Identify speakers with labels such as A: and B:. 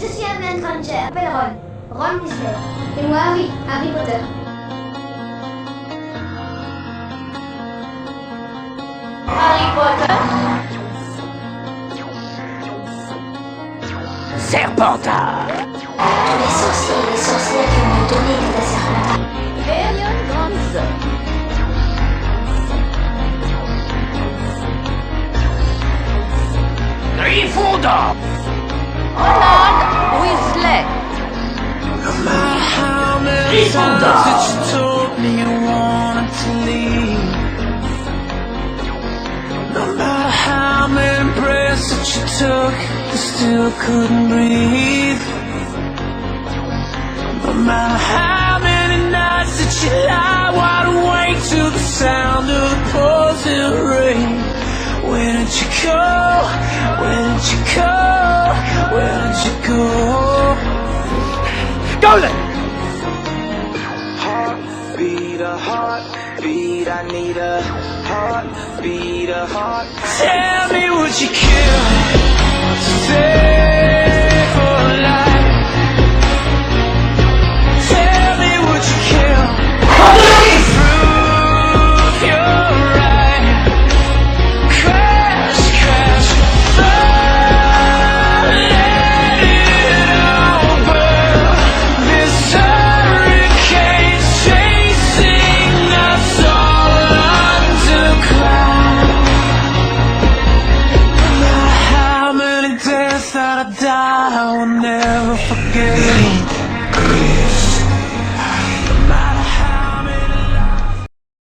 A: Je suis Hermione Granger, appelle Ron. Ron Weasley. Et moi, Harry, Harry Potter.
B: Harry Potter.
C: Serpentard.
A: Les sorciers et les sorcières qui ont donné à Serpentard.
B: Hermione Granger.
C: Griffondor.
B: Ronald Weasley.
C: Griffondor.
D: No matter how many breaths that you took, you still couldn't breathe. No matter how many nights that you lie wide awake to the sound of the pouring rain. Where did you go? Where did you go? Where did you go?
C: Go then!
D: Heartbeat, a heartbeat, I need a heartbeat, a heart. Tell me, would you kill to say